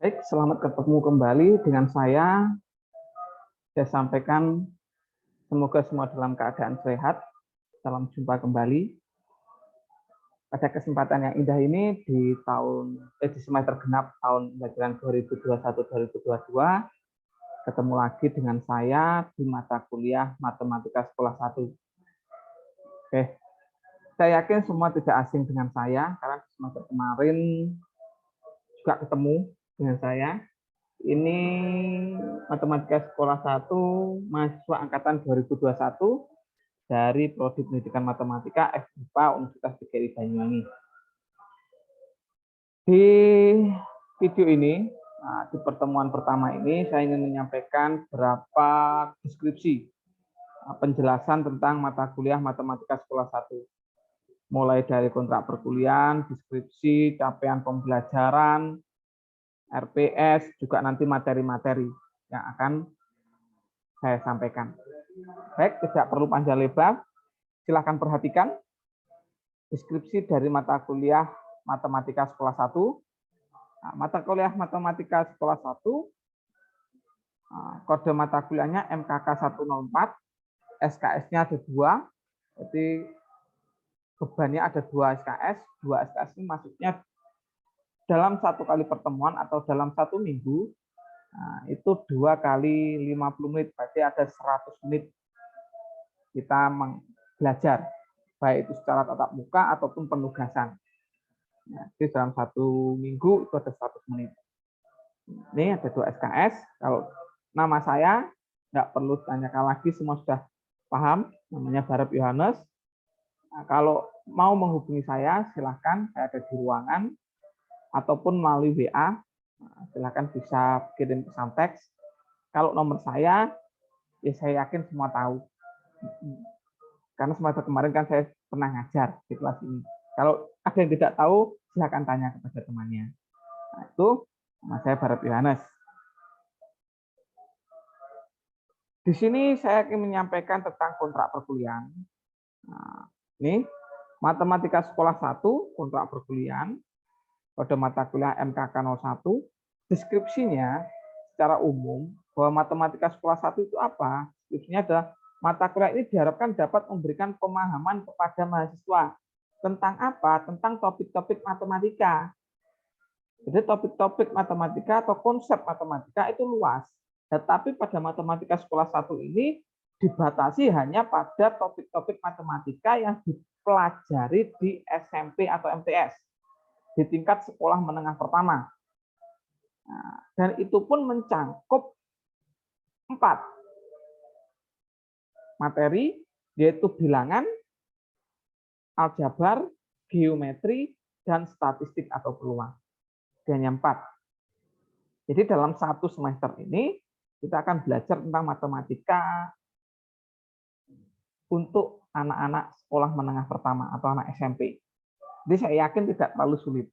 Baik, selamat ketemu kembali dengan saya. Saya sampaikan semoga semua dalam keadaan sehat. Salam jumpa kembali. Pada kesempatan yang indah ini di semester genap tahun pelajaran 2021-2022, ketemu lagi dengan saya di mata kuliah Matematika Sekolah 1. Oke, saya yakin semua tidak asing dengan saya karena semester kemarin juga ketemu dengan saya. Ini Matematika Sekolah 1 mahasiswa angkatan 2021 dari Prodi Pendidikan Matematika FIPA Universitas PGRI Banyuwangi. Di video ini, di pertemuan pertama ini, saya ingin menyampaikan beberapa deskripsi penjelasan tentang mata kuliah Matematika Sekolah 1. Mulai dari kontrak perkuliahan, deskripsi, capaian pembelajaran, RPS, juga nanti materi-materi yang akan saya sampaikan. Baik, tidak perlu panjang lebar. Silakan perhatikan deskripsi dari mata kuliah Matematika Sekolah 1. Nah, mata kuliah Matematika Sekolah 1, kode mata kuliahnya MKK 104, SKS-nya ada 2, jadi bebannya ada 2 SKS. 2 SKS ini maksudnya dalam 1 kali pertemuan atau dalam 1 minggu, itu 2 kali 50 menit, berarti ada 100 menit kita belajar, baik itu secara tatap muka ataupun penugasan. Jadi dalam 1 minggu itu ada 100 menit. Ini ada 2 SKS. Kalau nama saya nggak perlu tanyakan lagi, semua sudah paham. Namanya Barep Yohanes. Nah, kalau mau menghubungi saya, silakan. Saya ada di ruangan ataupun melalui WA. Nah, silakan bisa kirim pesan teks. Kalau nomor saya, ya saya yakin semua tahu. Karena semester kemarin kan saya pernah ngajar di kelas ini. Kalau ada yang tidak tahu, silakan tanya kepada temannya. Nah, itu nama saya Barep Yohanes. Di sini saya akan menyampaikan tentang kontrak perkuliahan. Nah, ini Matematika Sekolah 1, kontrak perkuliahan, kode mata kuliah MKK 01. Deskripsinya secara umum bahwa Matematika Sekolah 1 itu apa? Deskripsinya adalah mata kuliah ini diharapkan dapat memberikan pemahaman kepada mahasiswa tentang apa? Tentang topik-topik matematika. Jadi topik-topik matematika atau konsep matematika itu luas. Tetapi pada Matematika Sekolah 1 ini dibatasi hanya pada topik-topik matematika yang dipelajari di SMP atau MTS, di tingkat sekolah menengah pertama. Nah, dan itu pun mencangkup 4 materi, yaitu bilangan, aljabar, geometri, dan statistik atau peluang. Hanya 4. Jadi dalam 1 semester ini, kita akan belajar tentang matematika untuk anak-anak sekolah menengah pertama atau anak SMP. Jadi saya yakin tidak terlalu sulit.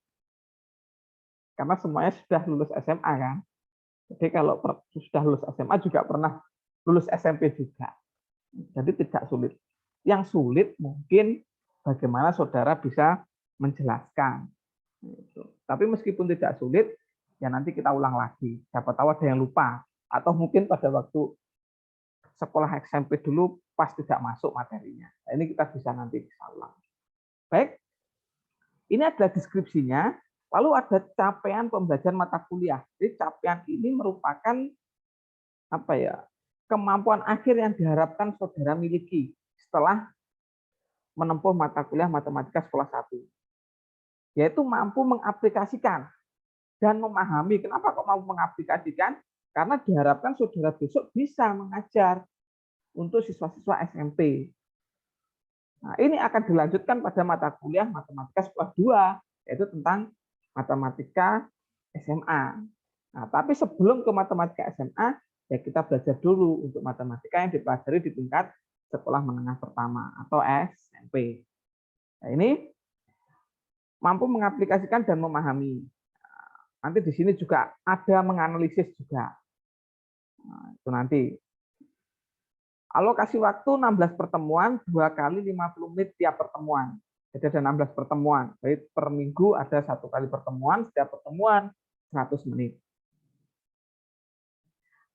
Karena semuanya sudah lulus SMA kan. Jadi kalau sudah lulus SMA juga pernah lulus SMP juga. Jadi tidak sulit. Yang sulit mungkin bagaimana saudara bisa menjelaskan. Tapi meskipun tidak sulit, ya nanti kita ulang lagi. Siapa tahu ada yang lupa. Atau mungkin pada waktu sekolah SMP dulu pas tidak masuk materinya. Nah, ini kita bisa nanti ulang. Baik, ini adalah deskripsinya. Lalu ada capaian pembelajaran mata kuliah. Jadi capaian ini merupakan apa ya? Kemampuan akhir yang diharapkan saudara miliki setelah menempuh mata kuliah Matematika Sekolah 1. Yaitu mampu mengaplikasikan dan memahami. Kenapa kok mampu mengaplikasikan? Karena diharapkan saudara besok bisa mengajar untuk siswa-siswa SMP. Nah, ini akan dilanjutkan pada mata kuliah Matematika Sekolah 2, yaitu tentang matematika SMA. Nah, tapi sebelum ke matematika SMA, ya kita belajar dulu untuk matematika yang dipelajari di tingkat sekolah menengah pertama atau SMP. Nah, ini mampu mengaplikasikan dan memahami. Nanti di sini juga ada menganalisis juga. Nah, itu nanti. Alokasi waktu 16 pertemuan, 2 kali 50 menit tiap pertemuan. Jadi ada 16 pertemuan. Jadi per minggu ada 1 kali pertemuan, setiap pertemuan 100 menit.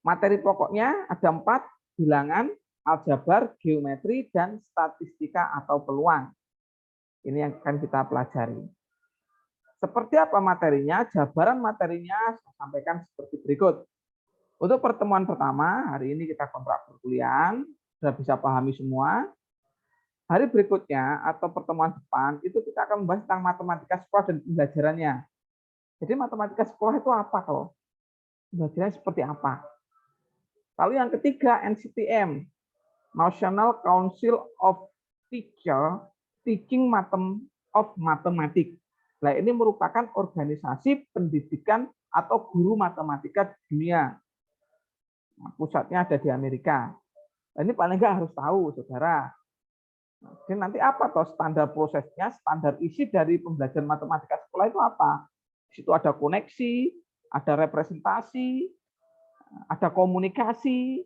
Materi pokoknya ada 4, bilangan, aljabar, geometri, dan statistika atau peluang. Ini yang akan kita pelajari. Seperti apa materinya? Jabaran materinya saya sampaikan seperti berikut. Untuk pertemuan pertama, hari ini kita kontrak perkuliahan, sudah bisa pahami semua. Hari berikutnya atau pertemuan depan, itu kita akan membahas tentang matematika sekolah dan pembelajarannya. Jadi matematika sekolah itu apa kalau? Pembelajarannya seperti apa? Lalu yang ketiga, NCTM, National Council of Teaching of Mathematics. Nah, ini merupakan organisasi pendidikan atau guru matematika di dunia. Pusatnya ada di Amerika. Nah, ini paling nggak harus tahu, saudara. Jadi nanti apa toh standar prosesnya, standar isi dari pembelajaran matematika sekolah itu apa? Di situ ada koneksi, ada representasi, ada komunikasi,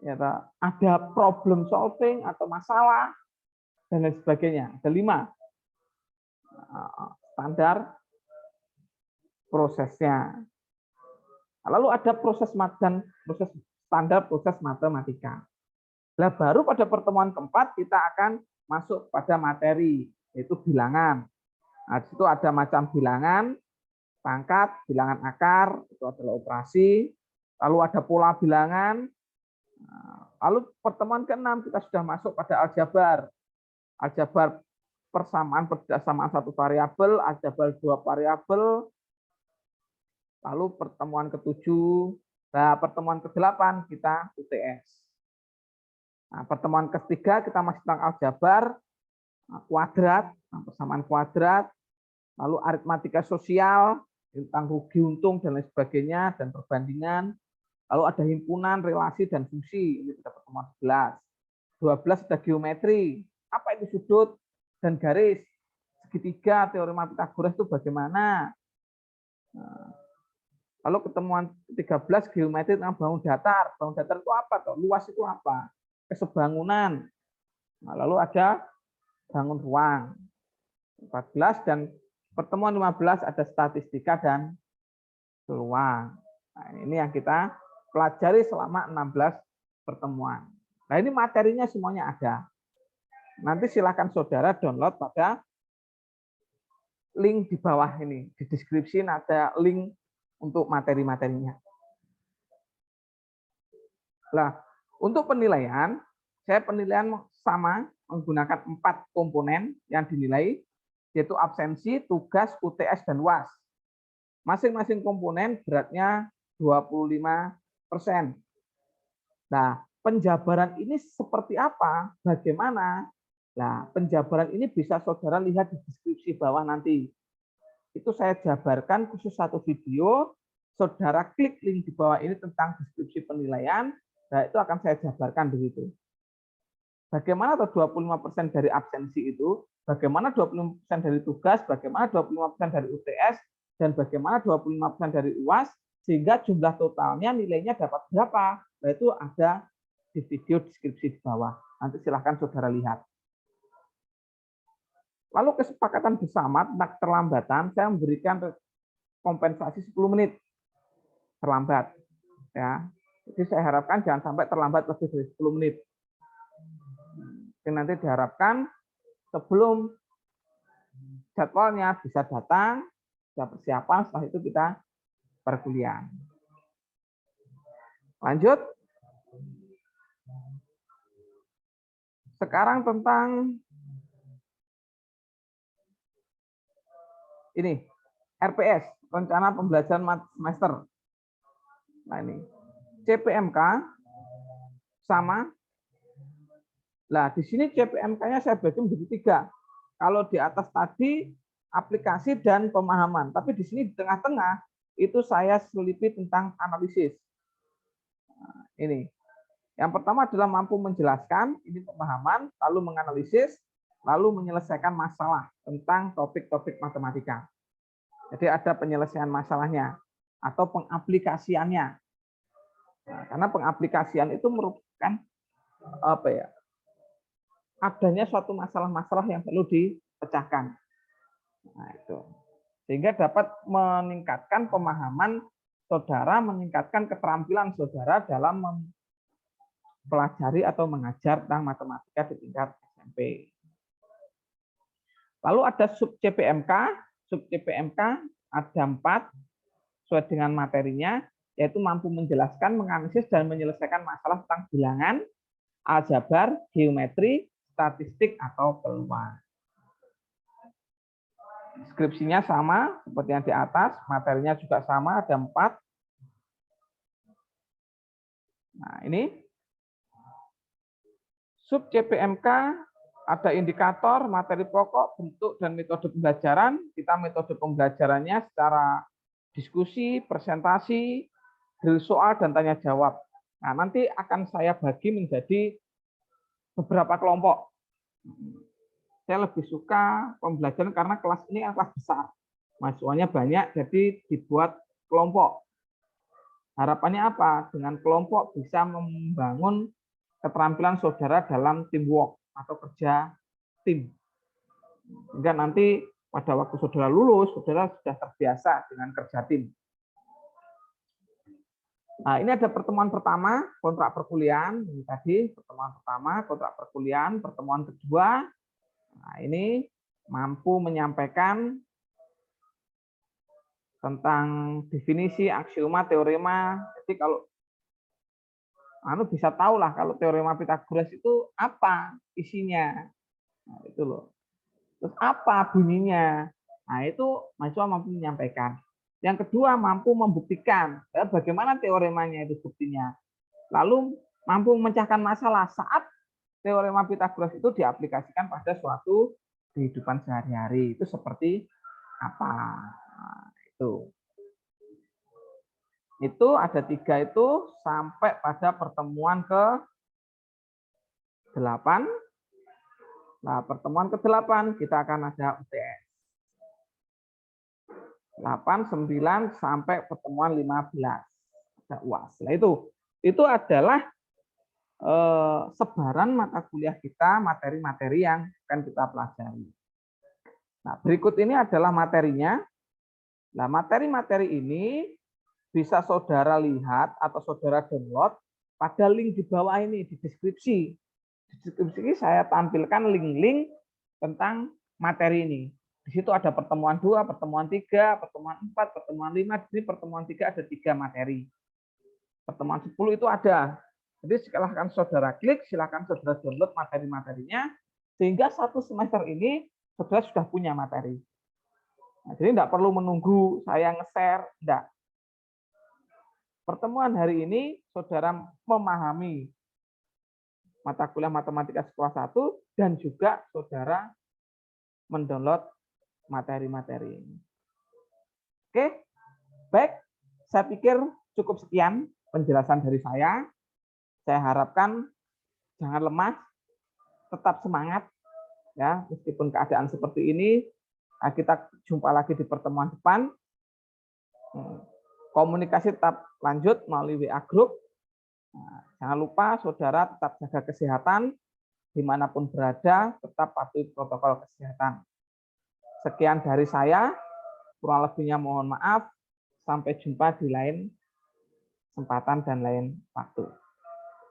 ya, ada problem solving atau masalah, dan lain sebagainya. Ada 5 standar prosesnya. Lalu ada proses standar proses matematika. Nah, baru pada pertemuan keempat kita akan masuk pada materi, yaitu bilangan. Nah, di situ ada macam bilangan, pangkat, bilangan akar, itu adalah operasi. Lalu ada pola bilangan. Lalu pertemuan ke-6 kita sudah masuk pada aljabar. Aljabar persamaan satu variabel, aljabar 2 variabel. Lalu pertemuan ke-7, nah pertemuan ke-8 kita UTS. Nah, pertemuan ke-3 kita masih tentang aljabar, kuadrat, persamaan kuadrat, lalu aritmatika sosial, tentang rugi untung dan lain sebagainya, dan perbandingan. Lalu ada himpunan, relasi, dan fungsi. Ini kita pertemuan 11. 12 ada geometri. Apa itu sudut dan garis? Segitiga, teorema Pythagoras itu bagaimana? Lalu pertemuan 13 geometri tentang bangun datar. Bangun datar itu apa? Luas itu apa? Kesebangunan. Nah, lalu ada bangun ruang. 14 dan pertemuan 15 ada statistika dan peluang. Nah, ini yang kita pelajari selama 16 pertemuan. Nah, ini materinya semuanya ada. Nanti silakan saudara download pada link di bawah ini. Di deskripsi ada link untuk materi-materinya. Nah, untuk penilaian, saya penilaian sama menggunakan 4 komponen yang dinilai, yaitu absensi, tugas, UTS, dan UAS. Masing-masing komponen beratnya 25%. Nah, penjabaran ini seperti apa? Bagaimana? Nah, penjabaran ini bisa saudara lihat di deskripsi bawah nanti. Itu saya jabarkan khusus satu video. Saudara klik link di bawah ini tentang deskripsi penilaian. Nah, itu akan saya jabarkan begitu. Bagaimana atau 25% dari absensi itu? Bagaimana 25% dari tugas? Bagaimana 25% dari UTS? Dan bagaimana 25% dari UAS? Sehingga jumlah totalnya nilainya dapat berapa? Nah, itu ada di video deskripsi di bawah. Nanti silahkan saudara lihat. Lalu kesepakatan bersama tentang terlambatan, saya memberikan kompensasi 10 menit terlambat. Ya. Jadi saya harapkan jangan sampai terlambat lebih dari 10 menit. Jadi nanti diharapkan sebelum jadwalnya bisa datang, bisa persiapan, setelah itu kita perkuliahan. Lanjut. Sekarang tentang ini, RPS, rencana pembelajaran semester. Nah ini, CPMK sama. Nah di sini CPMK-nya saya bagi menjadi 3. Kalau di atas tadi aplikasi dan pemahaman, tapi di sini di tengah-tengah itu saya selipi tentang analisis. Nah, ini. Yang pertama adalah mampu menjelaskan, ini pemahaman, lalu menganalisis, lalu menyelesaikan masalah tentang topik-topik matematika. Jadi ada penyelesaian masalahnya atau pengaplikasiannya. Nah, karena pengaplikasian itu merupakan apa ya? Adanya suatu masalah-masalah yang perlu dipecahkan. Nah, itu. Sehingga dapat meningkatkan pemahaman saudara meningkatkan keterampilan saudara dalam mempelajari atau mengajar tentang matematika di tingkat SMP. Lalu ada sub CPMK. Sub CPMK ada 4 sesuai dengan materinya, yaitu mampu menjelaskan, menganalisis, dan menyelesaikan masalah tentang bilangan, aljabar, geometri, statistik, atau peluang. Deskripsinya sama seperti yang di atas, materinya juga sama, ada 4. Nah, ini sub CPMK ada indikator, materi pokok, bentuk, dan metode pembelajaran. Kita metode pembelajarannya secara diskusi, presentasi, drill soal, dan tanya jawab. Nah, nanti akan saya bagi menjadi beberapa kelompok. Saya lebih suka pembelajaran karena kelas ini kelas besar. Mahasiswanya banyak, jadi dibuat kelompok. Harapannya apa? Dengan kelompok bisa membangun keterampilan saudara dalam teamwork atau kerja tim. Sehingga nanti pada waktu saudara lulus, saudara sudah terbiasa dengan kerja tim. Nah, ini ada pertemuan pertama, kontrak perkuliahan. Ini tadi pertemuan pertama, kontrak perkuliahan. Pertemuan kedua, nah ini mampu menyampaikan tentang definisi, aksioma, teorema. Jadi kalau bisa tahu lah kalau teorema Pythagoras itu apa isinya. Nah, itu loh. Terus apa bunyinya? Nah, itu mahasiswa mampu menyampaikan. Yang kedua, mampu membuktikan bagaimana teoremanya itu buktinya. Lalu mampu memecahkan masalah saat teorema Pythagoras itu diaplikasikan pada suatu kehidupan sehari-hari. Itu seperti apa? Nah, itu ada 3 itu sampai pada pertemuan ke-8. Nah, pertemuan ke-8 kita akan ada UTS. 8, 9 sampai pertemuan 15 ada UAS. Nah, itu adalah sebaran mata kuliah kita, materi-materi yang akan kita pelajari. Nah, berikut ini adalah materinya. Nah, materi-materi ini bisa saudara lihat atau saudara download pada link di bawah ini di deskripsi. Di deskripsi ini saya tampilkan link-link tentang materi ini. Di situ ada pertemuan 2, pertemuan 3, pertemuan 4, pertemuan 5. Di pertemuan 3 ada 3 materi. Pertemuan 10 itu ada. Jadi silahkan saudara klik, silahkan saudara download materi-materinya, sehingga 1 semester ini saudara sudah punya materi. Nah, jadi tidak perlu menunggu saya nge-share, tidak. Pertemuan hari ini saudara memahami mata kuliah matematika kelas 1 dan juga saudara mendownload materi-materi ini. Oke, baik. Saya pikir cukup sekian penjelasan dari saya. Saya harapkan jangan lemah, tetap semangat ya, meskipun keadaan seperti ini. Kita jumpa lagi di pertemuan depan. Komunikasi tetap lanjut melalui WA Group. Nah, jangan lupa saudara tetap jaga kesehatan dimanapun berada, tetap patuhi protokol kesehatan. Sekian dari saya, kurang lebihnya mohon maaf. Sampai jumpa di lain kesempatan dan lain waktu.